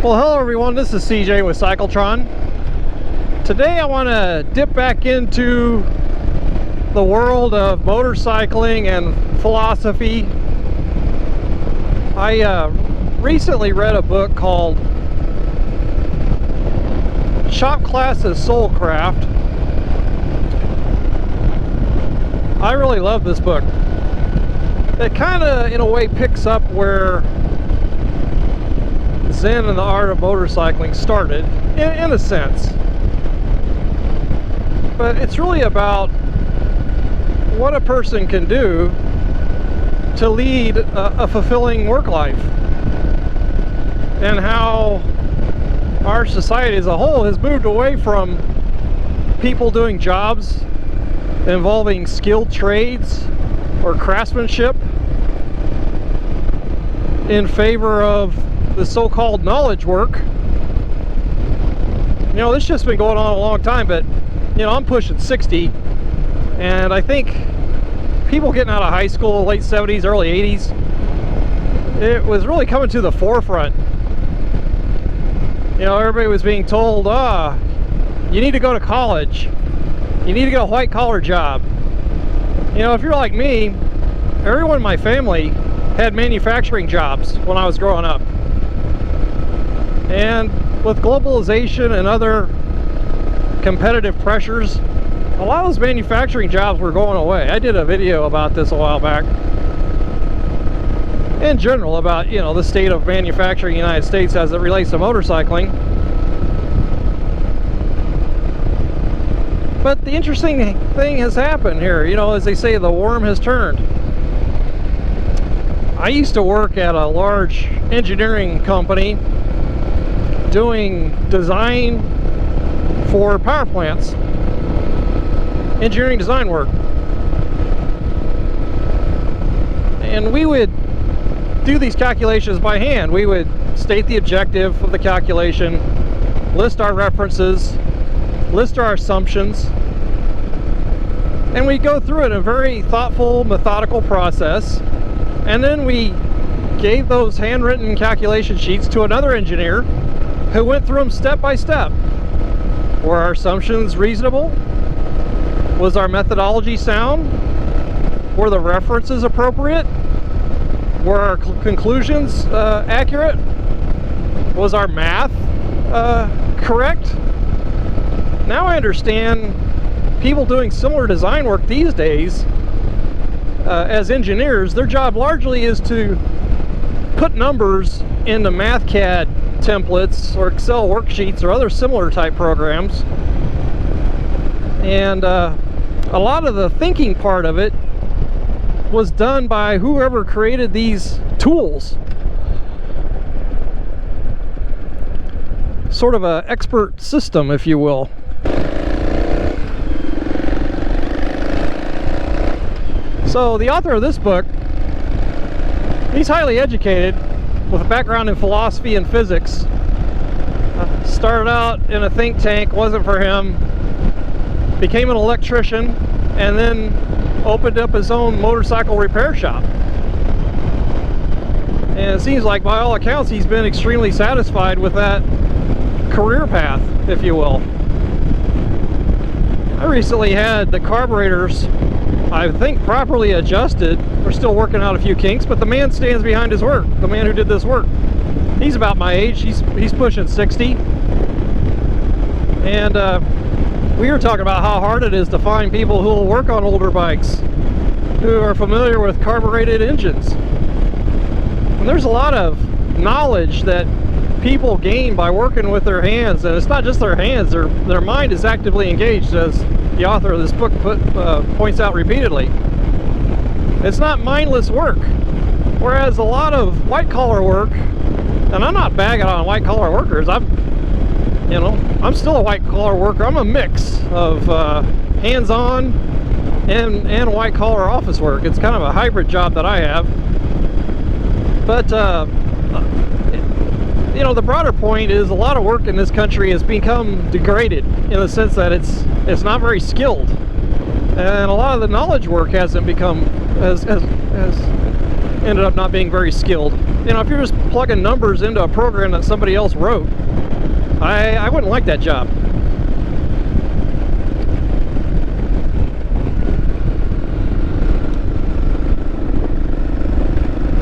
Well, hello everyone, this is CJ with Cycletron. Today I want to dip back into the world of motorcycling and philosophy. I recently read a book called Shop Class's Soulcraft. I really love this book. It kind of, in a way, picks up where Zen and the art of motorcycling started, in a sense. But it's really about what a person can do to lead a fulfilling work life, and how our society as a whole has moved away from people doing jobs involving skilled trades or craftsmanship in favor of the so-called knowledge work. You know, this just been going on a long time, but you know, I'm pushing 60, and I think people getting out of high school, late 70s, early 80s, it was really coming to the forefront. You know, everybody was being told, you need to go to college, you need to get a white-collar job. You know, if you're like me, everyone in my family had manufacturing jobs when I was growing up. And with globalization and other competitive pressures, a lot of those manufacturing jobs were going away. I did a video about this a while back. In general, about, you know, the state of manufacturing in the United States as it relates to motorcycling. But the interesting thing has happened here. You know, as they say, the worm has turned. I used to work at a large engineering company doing design for power plants, engineering design work. And we would do these calculations by hand. We would state the objective of the calculation, list our references, list our assumptions, and we go through it in a very thoughtful, methodical process. And then we gave those handwritten calculation sheets to another engineer who went through them step by step. Were our assumptions reasonable? Was our methodology sound? Were the references appropriate? Were our conclusions accurate? Was our math correct? Now I understand people doing similar design work these days as engineers, their job largely is to put numbers into MathCAD templates or Excel worksheets or other similar type programs, and a lot of the thinking part of it was done by whoever created these tools. Sort of an expert system, if you will. So the author of this book, he's highly educated with a background in philosophy and physics. Started out in a think tank, wasn't for him. Became an electrician, and then opened up his own motorcycle repair shop. And it seems like, by all accounts, he's been extremely satisfied with that career path, if you will. I recently had the carburetors, I think, properly adjusted. We're still working out a few kinks, but the man stands behind his work. The man who did this work, he's about my age. He's pushing 60, and we were talking about how hard it is to find people who will work on older bikes, who are familiar with carbureted engines. And there's a lot of knowledge that people gain by working with their hands, and it's not just their hands. Their mind is actively engaged, as the author of this book points out repeatedly. It's not mindless work. Whereas a lot of white-collar work, and I'm not bagging on white-collar workers, I'm still a white-collar worker. I'm a mix of hands-on and white-collar office work. It's kind of a hybrid job that I have. But you know, the broader point is a lot of work in this country has become degraded in the sense that it's not very skilled, and a lot of the knowledge work hasn't become as ended up not being very skilled. You know, if you're just plugging numbers into a program that somebody else wrote, I wouldn't like that job.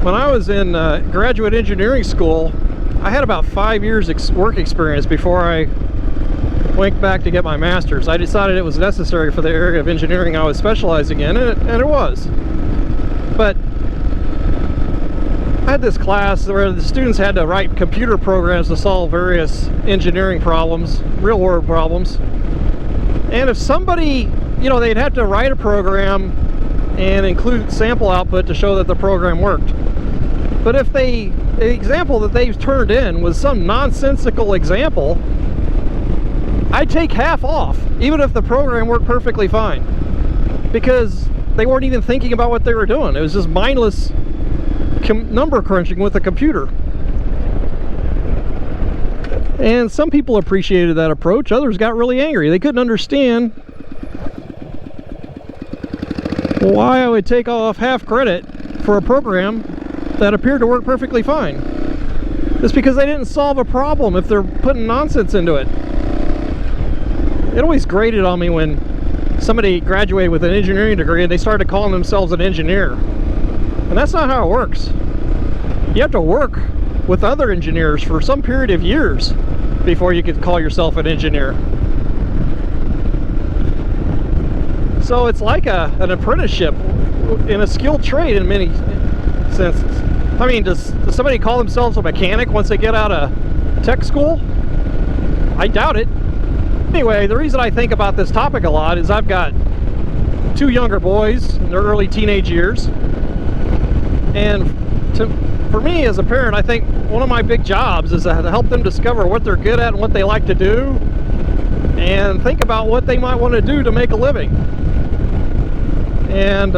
When I was in graduate engineering school, I had about 5 years work experience before I went back to get my master's. I decided it was necessary for the area of engineering I was specializing in, and it was. But I had this class where the students had to write computer programs to solve various engineering problems, real-world problems. And if somebody, you know, they'd have to write a program and include sample output to show that the program worked. But if the example that they turned in was some nonsensical example, I'd take half off, even if the program worked perfectly fine, because they weren't even thinking about what they were doing. It was just mindless number crunching with a computer. And some people appreciated that approach. Others got really angry. They couldn't understand why I would take off half credit for a program that appeared to work perfectly fine. It's because they didn't solve a problem if they're putting nonsense into it. It always grated on me when somebody graduated with an engineering degree and they started calling themselves an engineer. And that's not how it works. You have to work with other engineers for some period of years before you could call yourself an engineer. So it's like an apprenticeship in a skilled trade in many senses. I mean, does somebody call themselves a mechanic once they get out of tech school? I doubt it. Anyway, the reason I think about this topic a lot is I've got 2 younger boys in their early teenage years. And for me as a parent, I think one of my big jobs is to help them discover what they're good at and what they like to do, and think about what they might want to do to make a living. And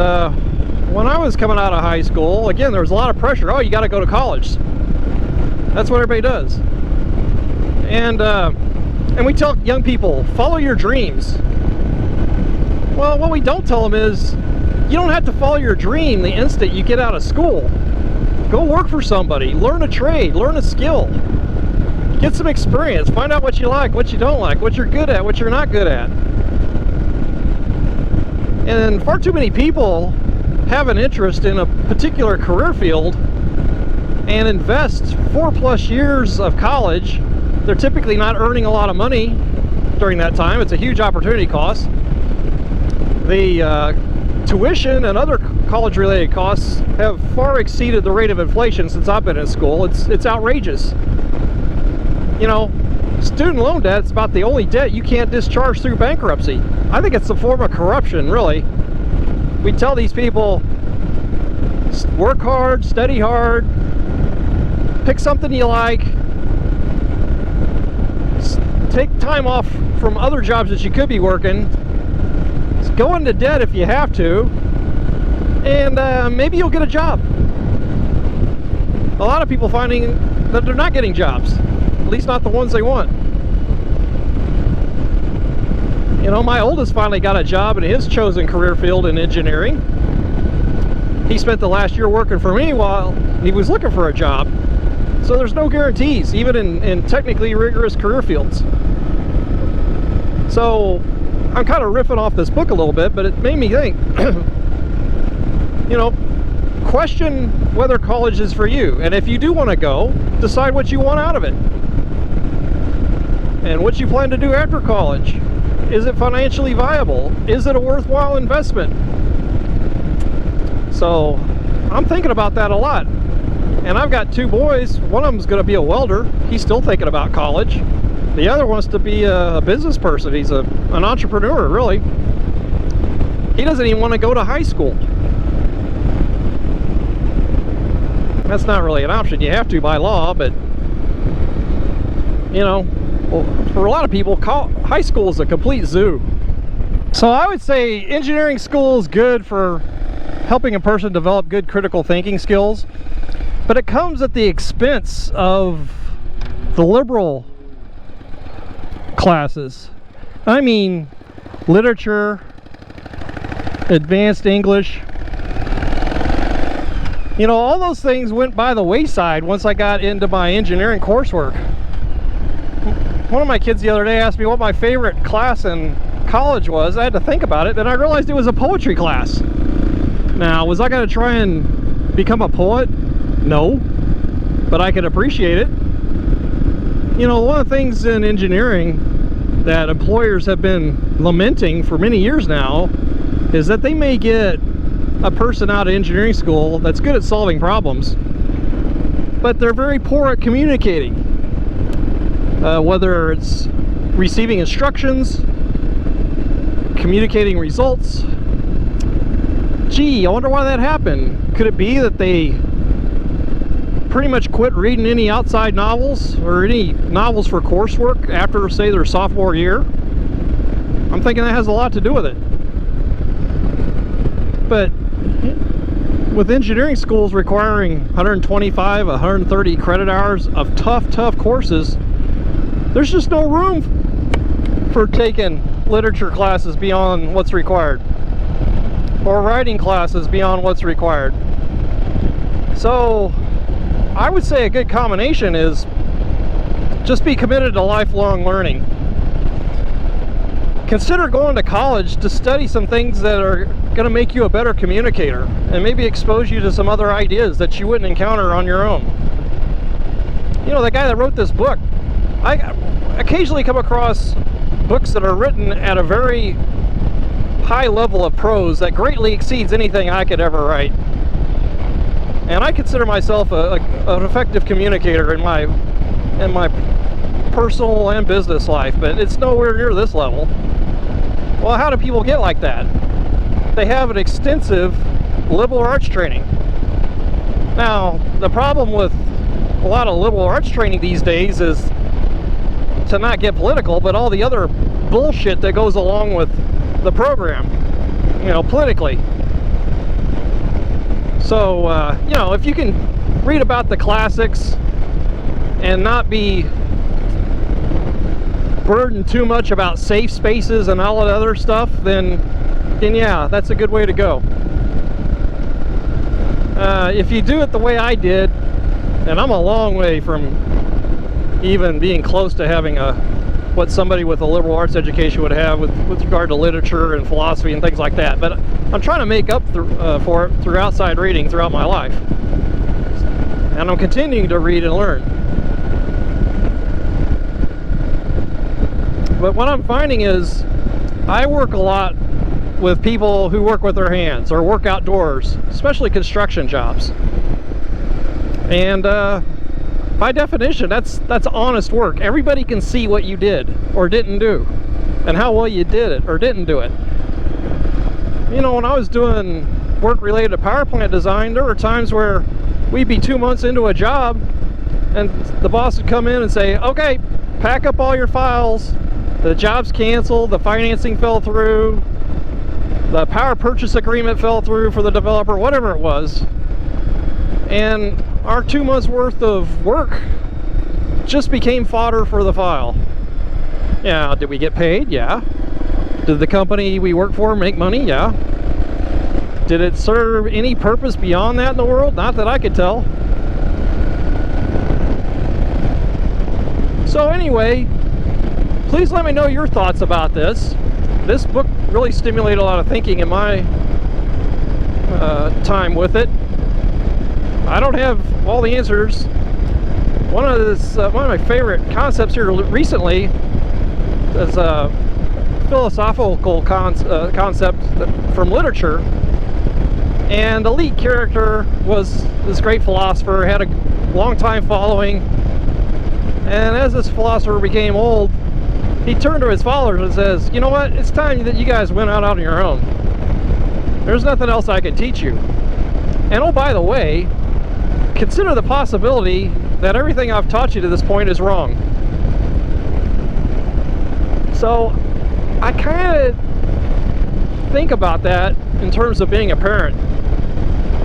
when I was coming out of high school, again, there was a lot of pressure. Oh, you got to go to college. That's what everybody does. And we tell young people, follow your dreams. Well, what we don't tell them is, you don't have to follow your dream the instant you get out of school. Go work for somebody, learn a trade, learn a skill, get some experience, find out what you like, what you don't like, what you're good at, what you're not good at. And far too many people have an interest in a particular career field and invest 4+ years of college. They're typically not earning a lot of money during that time. It's a huge opportunity cost. The tuition and other college-related costs have far exceeded the rate of inflation since I've been in school. It's outrageous. You know, student loan debt is about the only debt you can't discharge through bankruptcy. I think it's a form of corruption, really. We tell these people, work hard, study hard, pick something you like, take time off from other jobs that you could be working, go into debt if you have to, and maybe you'll get a job. A lot of people finding that they're not getting jobs, at least not the ones they want. You know, my oldest finally got a job in his chosen career field in engineering. He spent the last year working for me while he was looking for a job. So there's no guarantees, even in technically rigorous career fields. So I'm kind of riffing off this book a little bit, but it made me think, you know, question whether college is for you. And if you do want to go, decide what you want out of it. And what you plan to do after college. Is it financially viable? Is it a worthwhile investment? So I'm thinking about that a lot. And I've got 2 boys. One of them's going to be a welder. He's still thinking about college. The other wants to be a business person. He's an entrepreneur, really. He doesn't even want to go to high school. That's not really an option. You have to by law, but, you know, for a lot of people, high school is a complete zoo. So I would say engineering school is good for helping a person develop good critical thinking skills, but it comes at the expense of the liberal classes. I mean, literature, advanced English, You know, all those things went by the wayside once I got into my engineering coursework. One of my kids the other day asked me what my favorite class in college was. I had to think about it, and I realized it was a poetry class. Now, was I going to try and become a poet? No, but I could appreciate it. You know, one of the things in engineering that employers have been lamenting for many years now is that they may get a person out of engineering school that's good at solving problems, but they're very poor at communicating. Whether it's receiving instructions, communicating results. Gee, I wonder why that happened. Could it be that they pretty much quit reading any outside novels or any novels for coursework after, say, their sophomore year? I'm thinking that has a lot to do with it. But with engineering schools requiring 125, 130 credit hours of tough courses, there's just no room for taking literature classes beyond what's required, or writing classes beyond what's required. So I would say a good combination is just be committed to lifelong learning. Consider going to college to study some things that are going to make you a better communicator and maybe expose you to some other ideas that you wouldn't encounter on your own. You know, the guy that wrote this book, I occasionally come across books that are written at a very high level of prose that greatly exceeds anything I could ever write. And I consider myself an effective communicator in my personal and business life, but it's nowhere near this level. Well, how do people get like that? They have an extensive liberal arts training. Now, the problem with a lot of liberal arts training these days is, to not get political, but all the other bullshit that goes along with the program, you know, politically. So, you know, if you can read about the classics and not be burdened too much about safe spaces and all that other stuff, then yeah, that's a good way to go. If you do it the way I did, and I'm a long way from even being close to having what somebody with a liberal arts education would have with regard to literature and philosophy and things like that, but I'm trying to make up for it through outside reading throughout my life, and I'm continuing to read and learn. But what I'm finding is I work a lot with people who work with their hands or work outdoors, especially construction jobs, and by definition, that's honest work. Everybody can see what you did or didn't do, and how well you did it or didn't do it. You know, when I was doing work related to power plant design, there were times where we'd be 2 months into a job, and the boss would come in and say, "Okay, pack up all your files. The job's canceled. The financing fell through. The power purchase agreement fell through for the developer," whatever it was. And our 2 months worth of work just became fodder for the file. Yeah, did we get paid? Yeah. Did the company we work for make money? Yeah. Did it serve any purpose beyond that in the world? Not that I could tell. So anyway, please let me know your thoughts about this. This book really stimulated a lot of thinking in my time with it. I don't have all the answers. One of my favorite concepts here recently is a philosophical concept from literature, and the lead character was this great philosopher, had a long time following, and as this philosopher became old, he turned to his followers and says, "You know what, it's time that you guys went out on your own. There's nothing else I can teach you. And oh, by the way, consider the possibility that everything I've taught you to this point is wrong." So I kind of think about that in terms of being a parent.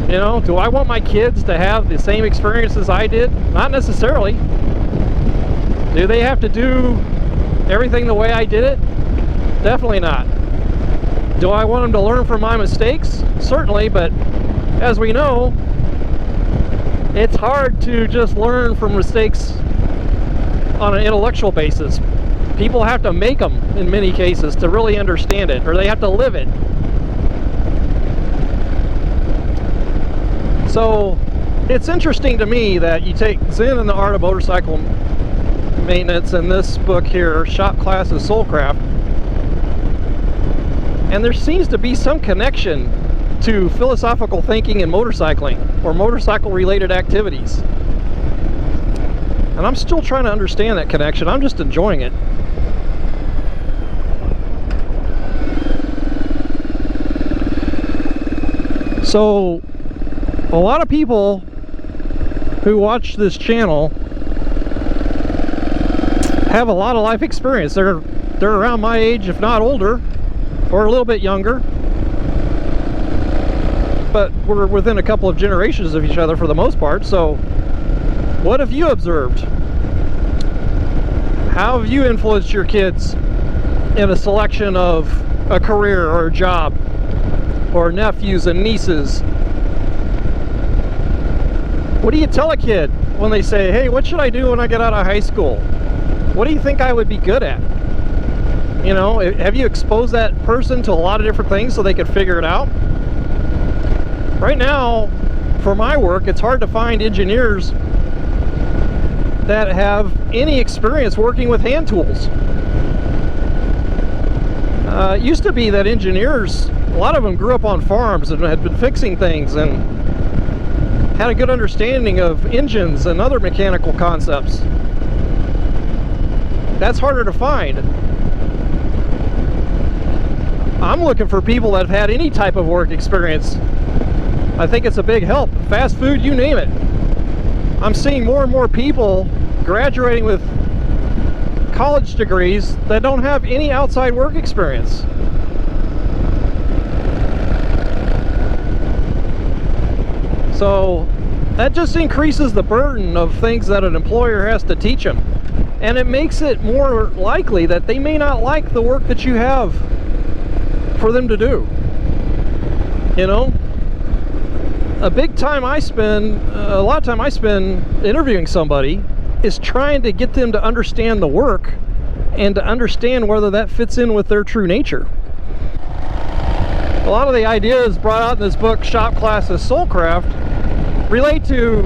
You know, do I want my kids to have the same experiences I did? Not necessarily. Do they have to do everything the way I did it? Definitely not. Do I want them to learn from my mistakes? Certainly, but as we know, it's hard to just learn from mistakes on an intellectual basis. People have to make them in many cases to really understand it, or they have to live it. So it's interesting to me that you take Zen and the Art of Motorcycle Maintenance in this book here, Shop Classes Soulcraft, and there seems to be some connection to philosophical thinking and motorcycling, or motorcycle related activities. And I'm still trying to understand that connection. I'm just enjoying it. So a lot of people who watch this channel have a lot of life experience. They're around my age, if not older, or a little bit younger. But we're within a couple of generations of each other for the most part. So what have you observed? How have you influenced your kids in a selection of a career or a job, or nephews and nieces? What do you tell a kid when they say, hey, what should I do when I get out of high school? What do you think I would be good at? You know, have you exposed that person to a lot of different things so they could figure it out? Right now, for my work, it's hard to find engineers that have any experience working with hand tools. It used to be that engineers, a lot of them grew up on farms and had been fixing things and had a good understanding of engines and other mechanical concepts. That's harder to find. I'm looking for people that have had any type of work experience. I think it's a big help. Fast food, you name it. I'm seeing more and more people graduating with college degrees that don't have any outside work experience. So that just increases the burden of things that an employer has to teach them. And it makes it more likely that they may not like the work that you have for them to do. You know? A lot of time I spend interviewing somebody is trying to get them to understand the work and to understand whether that fits in with their true nature. A lot of the ideas brought out in this book, Shop Classes Soulcraft, relate to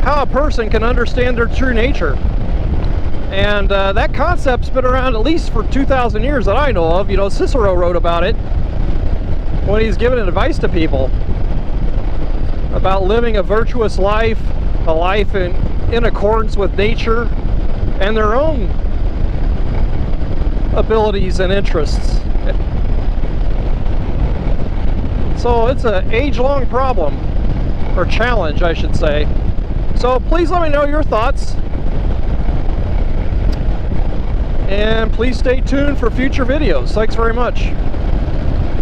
how a person can understand their true nature. And that concept's been around at least for 2,000 years that I know of. You know, Cicero wrote about it when he's giving advice to people about living a virtuous life, a life in accordance with nature and their own abilities and interests. So it's an age-long problem, or challenge I should say. So please let me know your thoughts, and please stay tuned for future videos. Thanks very much.